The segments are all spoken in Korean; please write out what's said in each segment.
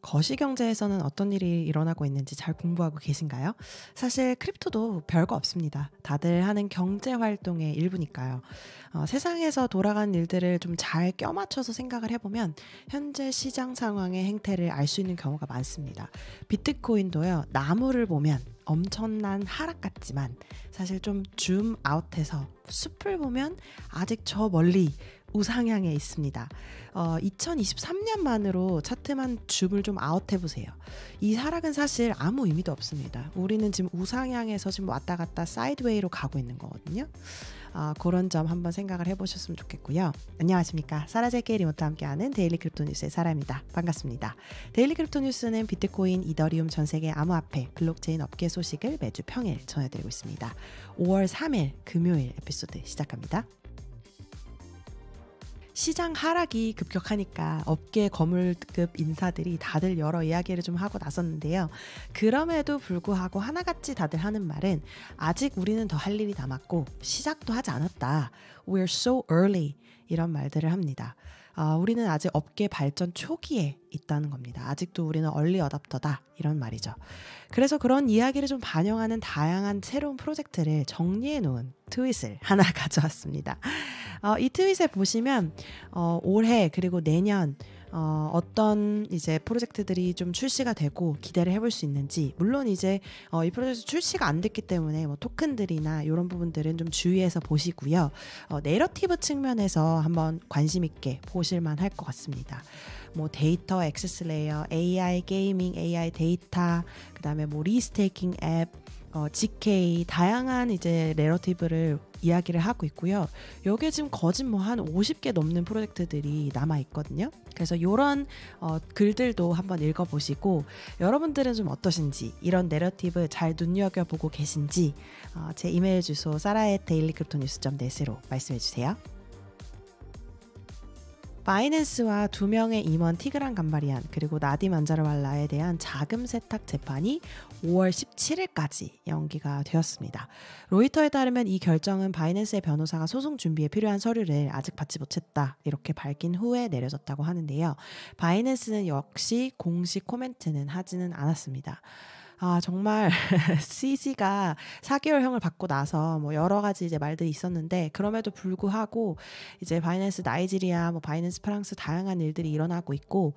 거시경제에서는 어떤 일이 일어나고 있는지 잘 공부하고 계신가요? 사실 크립토도 별거 없습니다. 다들 하는 경제 활동의 일부니까요. 세상에서 돌아가는 일들을 좀 잘 껴맞춰서 생각을 해보면 현재 시장 상황의 행태를 알 수 있는 경우가 많습니다. 비트코인도요, 나무를 보면 엄청난 하락 같지만 사실 좀 줌 아웃해서 숲을 보면 아직 저 멀리 우상향에 있습니다. 2023년만으로 차트만 줌을 좀 아웃해보세요. 이 하락은 사실 아무 의미도 없습니다. 우리는 지금 우상향에서 지금 왔다 갔다 사이드웨이로 가고 있는 거거든요. 그런 점 한번 생각을 해보셨으면 좋겠고요. 안녕하십니까. 사라제게 리모트와 함께하는 데일리 크립토 뉴스의 사라입니다. 반갑습니다. 데일리 크립토 뉴스는 비트코인, 이더리움 전 세계 암호화폐, 블록체인 업계 소식을 매주 평일 전해드리고 있습니다. 5월 3일 금요일 에피소드 시작합니다. 시장 하락이 급격하니까 업계 거물급 인사들이 다들 여러 이야기를 좀 하고 나섰는데요. 그럼에도 불구하고 하나같이 다들 하는 말은 아직 우리는 더 할 일이 남았고 시작도 하지 않았다. We're so early. 이런 말들을 합니다. 우리는 아직 업계 발전 초기에 있다는 겁니다. 아직도 우리는 얼리 어답터다 이런 말이죠. 그래서 그런 이야기를 좀 반영하는 다양한 새로운 프로젝트를 정리해 놓은 트윗을 하나 가져왔습니다. 이 트윗에 보시면 올해 그리고 내년 어떤 이제 프로젝트들이 좀 출시가 되고 기대를 해볼 수 있는지, 물론 이제 이 프로젝트 출시가 안 됐기 때문에 뭐 토큰들이나 이런 부분들은 좀 주의해서 보시고요. 내러티브 측면에서 한번 관심 있게 보실만 할 것 같습니다. 뭐 데이터 액세스 레이어, AI 게이밍, AI 데이터, 그다음에 뭐 리스테이킹 앱, GK 다양한 이제 내러티브를 이야기를 하고 있고요. 여기에 지금 거진 뭐 한 50개 넘는 프로젝트들이 남아 있거든요. 그래서 이런 글들도 한번 읽어보시고 여러분들은 좀 어떠신지, 이런 내러티브 잘 눈여겨보고 계신지 제 이메일 주소 sara@dailycryptonews.net으로 말씀해주세요. 바이낸스와 2명의 임원 티그란 간바리안 그리고 나딤 안자르왈라에 대한 자금 세탁 재판이 5월 17일까지 연기가 되었습니다. 로이터에 따르면 이 결정은 바이낸스의 변호사가 소송 준비에 필요한 서류를 아직 받지 못했다 이렇게 밝힌 후에 내려졌다고 하는데요. 바이낸스는 역시 공식 코멘트는 하지는 않았습니다. 정말 CZ가 4개월형을 받고 나서 뭐 여러 가지 이제 말들이 있었는데, 그럼에도 불구하고 이제 바이낸스 나이지리아, 뭐 바이낸스 프랑스 다양한 일들이 일어나고 있고,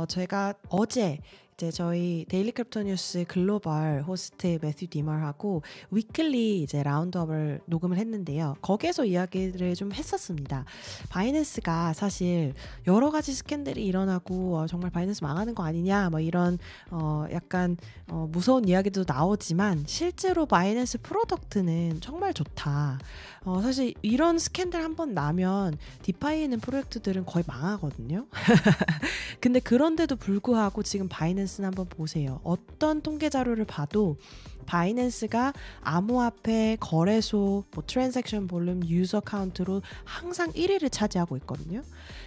제가 어제 이제 저희 데일리 크립토 뉴스 글로벌 호스트 매튜 디멀하고 위클리 이제 라운드업을 녹음을 했는데요. 거기에서 이야기를 좀 했었습니다. 바이낸스가 사실 여러 가지 스캔들이 일어나고 정말 바이낸스 망하는 거 아니냐 뭐 이런 약간 무서운 이야기도 나오지만 실제로 바이낸스 프로덕트는 정말 좋다. 사실 이런 스캔들 한번 나면 디파이에 있는 프로젝트들은 거의 망하거든요. 근데 그런데도 불구하고 지금 바이낸스는 한번 보세요. 어떤 통계 자료를 봐도 바이낸스가 암호화폐 거래소, 뭐 트랜잭션 볼륨, 유저 카운트로 항상 1위를 차지하고 있거든요.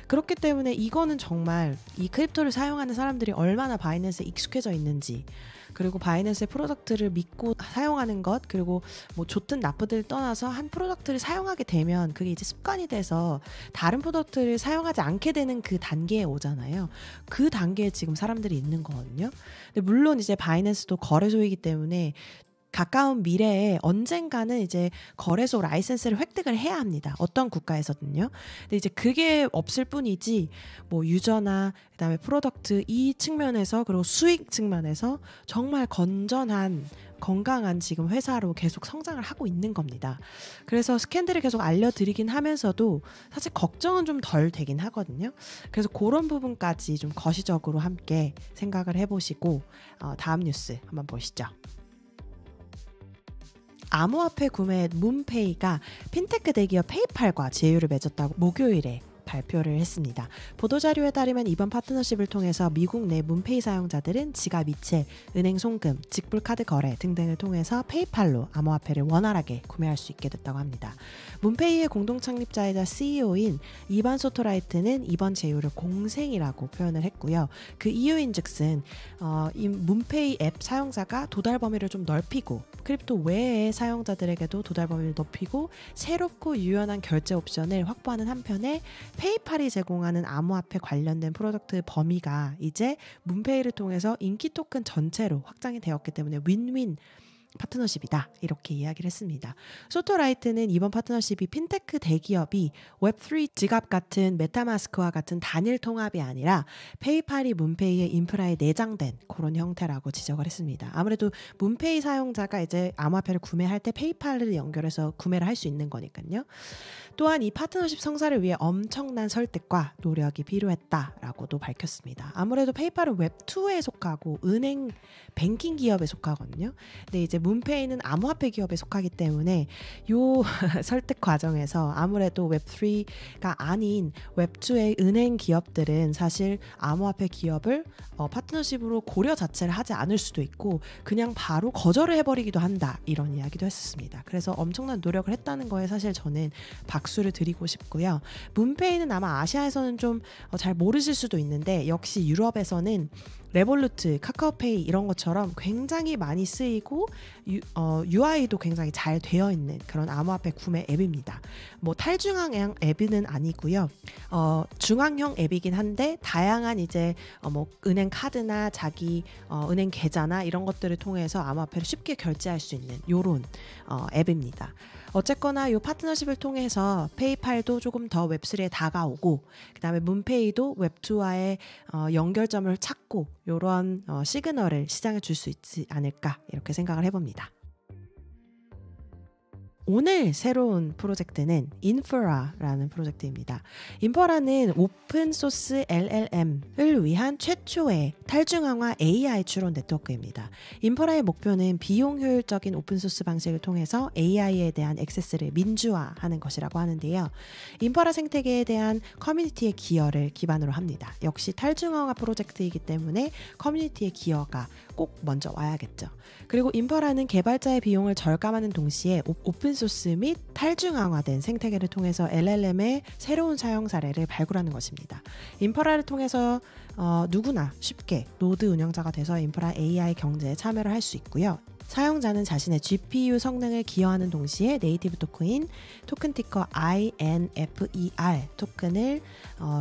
그렇기 때문에 이거는 정말 이 크립토를 사용하는 사람들이 얼마나 바이낸스에 익숙해져 있는지, 그리고 바이낸스의 프로덕트를 믿고 사용하는 것, 그리고 뭐 좋든 나쁘든 떠나서 한 프로덕트를 사용하게 되면 그게 이제 습관이 돼서 다른 프로덕트를 사용하지 않게 되는 그 단계에 오잖아요. 그 단계에 지금 사람들이 있는 거거든요. 근데 물론 이제 바이낸스도 거래소이기 때문에 가까운 미래에 언젠가는 이제 거래소 라이센스를 획득을 해야 합니다. 어떤 국가에서든요. 근데 이제 그게 없을 뿐이지 뭐 유저나 그다음에 프로덕트 이 측면에서, 그리고 수익 측면에서 정말 건강한 지금 회사로 계속 성장을 하고 있는 겁니다. 그래서 스캔들을 계속 알려드리긴 하면서도 사실 걱정은 좀 덜 되긴 하거든요. 그래서 그런 부분까지 좀 거시적으로 함께 생각을 해보시고 다음 뉴스 한번 보시죠. 암호화폐 구매 문페이가 핀테크 대기업 페이팔과 제휴를 맺었다고 목요일에 발표를 했습니다. 보도자료에 따르면 이번 파트너십을 통해서 미국 내 문페이 사용자들은 지갑 이체, 은행 송금, 직불카드 거래 등등을 통해서 페이팔로 암호화폐를 원활하게 구매할 수 있게 됐다고 합니다. 문페이의 공동 창립자이자 CEO인 이반 소토라이트는 이번 제휴를 공생이라고 표현을 했고요. 그 이유인즉슨 이 문페이 앱 사용자가 도달 범위를 좀 넓히고 크립토 외의 사용자들에게도 도달 범위를 높이고 새롭고 유연한 결제 옵션을 확보하는 한편에 페이팔이 제공하는 암호화폐 관련된 프로덕트 범위가 이제 문페이를 통해서 인기 토큰 전체로 확장이 되었기 때문에 윈윈 파트너십이다 이렇게 이야기를 했습니다. 소토라이트는 이번 파트너십이 핀테크 대기업이 웹3 지갑 같은 메타마스크와 같은 단일 통합이 아니라 페이팔이 문페이의 인프라에 내장된 그런 형태라고 지적을 했습니다. 아무래도 문페이 사용자가 이제 암호화폐를 구매할 때 페이팔을 연결해서 구매를 할 수 있는 거니까요. 또한 이 파트너십 성사를 위해 엄청난 설득과 노력이 필요했다라고도 밝혔습니다. 아무래도 페이팔은 웹2에 속하고 은행 뱅킹 기업에 속하거든요. 근데 이제 문페이는 암호화폐 기업에 속하기 때문에 요 설득 과정에서 아무래도 웹3가 아닌 웹2의 은행 기업들은 사실 암호화폐 기업을 파트너십으로 고려 자체를 하지 않을 수도 있고 그냥 바로 거절을 해버리기도 한다 이런 이야기도 했었습니다. 그래서 엄청난 노력을 했다는 거에 사실 저는 박수를 드리고 싶고요. 문페이는 아마 아시아에서는 좀 잘 모르실 수도 있는데 역시 유럽에서는 레볼루트, 카카오페이 이런 것처럼 굉장히 많이 쓰이고 UI도 굉장히 잘 되어 있는 그런 암호화폐 구매 앱입니다. 뭐 탈중앙형 앱은 아니고요. 중앙형 앱이긴 한데 다양한 이제 뭐 은행 카드나 자기 은행 계좌나 이런 것들을 통해서 암호화폐를 쉽게 결제할 수 있는 요런 앱입니다. 어쨌거나 이 파트너십을 통해서 페이팔도 조금 더 웹3에 다가오고 그 다음에 문페이도 웹2와의 연결점을 찾고 이런 시그널을 시장에 줄 수 있지 않을까 이렇게 생각을 해봅니다. 오늘 새로운 프로젝트는 인프라라는 프로젝트입니다. 인프라는 오픈소스 LLM을 위한 최초의 탈중앙화 AI 추론 네트워크입니다. 인프라의 목표는 비용 효율적인 오픈소스 방식을 통해서 AI에 대한 액세스를 민주화하는 것이라고 하는데요. 인프라 생태계에 대한 커뮤니티의 기여를 기반으로 합니다. 역시 탈중앙화 프로젝트이기 때문에 커뮤니티의 기여가 꼭 먼저 와야겠죠. 그리고 인프라는 개발자의 비용을 절감하는 동시에 오픈소스 및 탈중앙화된 생태계를 통해서 LLM의 새로운 사용 사례를 발굴하는 것입니다. 인프라를 통해서 누구나 쉽게 노드 운영자가 돼서 인프라 AI 경제에 참여를 할 수 있고요. 사용자는 자신의 GPU 성능을 기여하는 동시에 네이티브 토큰인 토큰 티커 INFER 토큰을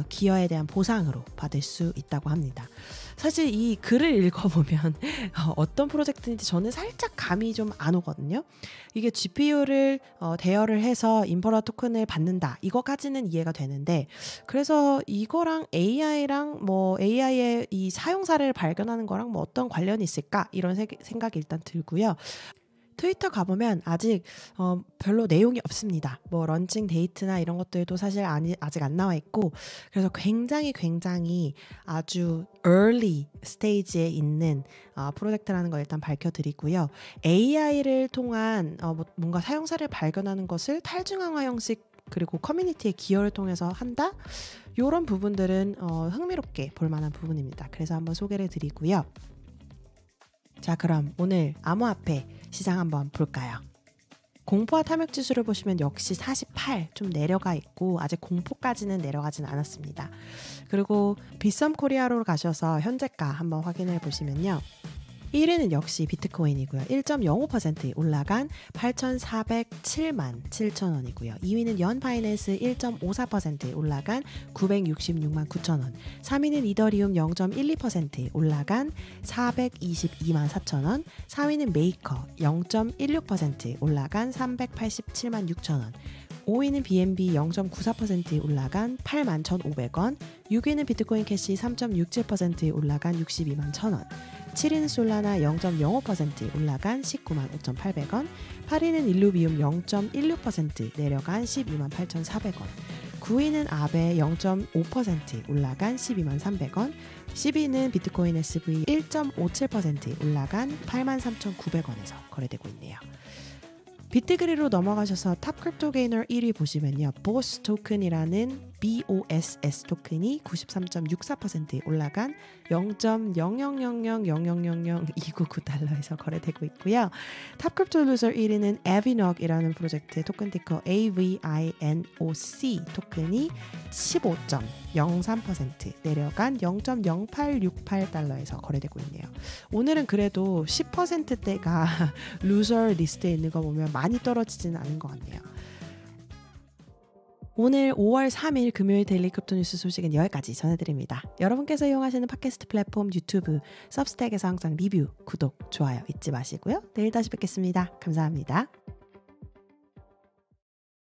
기여에 대한 보상으로 받을 수 있다고 합니다. 사실 이 글을 읽어보면 어떤 프로젝트인지 저는 살짝 감이 좀 안 오거든요. 이게 GPU를 대여를 해서 인프라 토큰을 받는다 이거까지는 이해가 되는데 그래서 이거랑 AI랑 뭐 AI의 이 사용 사례를 발견하는 거랑 뭐 어떤 관련이 있을까 이런 생각이 일단 들고요. 트위터 가보면 아직 별로 내용이 없습니다. 뭐 런칭 데이트나 이런 것들도 사실 아직 안 나와 있고 그래서 굉장히 아주 early 스테이지에 있는 프로젝트라는 걸 일단 밝혀드리고요. AI를 통한 뭔가 사용사를 발견하는 것을 탈중앙화 형식 그리고 커뮤니티의 기여를 통해서 한다? 이런 부분들은 흥미롭게 볼 만한 부분입니다. 그래서 한번 소개를 드리고요. 자, 그럼 오늘 암호화폐 시장 한번 볼까요? 공포와 탐욕 지수를 보시면 역시 48 좀 내려가 있고 아직 공포까지는 내려가진 않았습니다. 그리고 빗썸 코리아로 가셔서 현재가 한번 확인해 보시면요. 1위는 역시 비트코인이고요. 1.05% 올라간 8,407만 7천 원이고요. 2위는 연파이낸스 1.54% 올라간 966만 9천 원. 3위는 이더리움 0.12% 올라간 422만 4천 원. 4위는 메이커 0.16% 올라간 387만 6천 원. 5위는 BNB 0.94% 올라간 8만 1,500원. 6위는 비트코인 캐시 3.67% 올라간 62만 1,000원. 7위는 솔라나 0.05% 올라간 19만 5,800원. 8위는 일루비움 0.16% 내려간 12만 8,400원. 9위는 아베 0.5% 올라간 12만 300원. 10위는 비트코인 SV 1.57% 올라간 8만 3,900원에서 거래되고 있네요. 비트그리로 넘어가셔서 탑 크립토 게이너 1위 보시면요. 보스 토큰이라는 BOSS 토큰이 93.64% 올라간 0.000000002999달러에서 거래되고 있고요. 탑 크립토 루저 1위는 에비녹이라는 프로젝트의 토큰 티커 AVINOC 토큰이 15.03% 내려간 0.0868달러에서 거래되고 있네요. 오늘은 그래도 10%대가 루저 리스트에 있는 거 보면 많이 떨어지지는 않은 것 같네요. 오늘 5월 3일 금요일 데일리 크립토 뉴스 소식은 여기까지 전해드립니다. 여러분께서 이용하시는 팟캐스트 플랫폼 유튜브, 서브스택에서 항상 리뷰, 구독, 좋아요 잊지 마시고요. 내일 다시 뵙겠습니다. 감사합니다.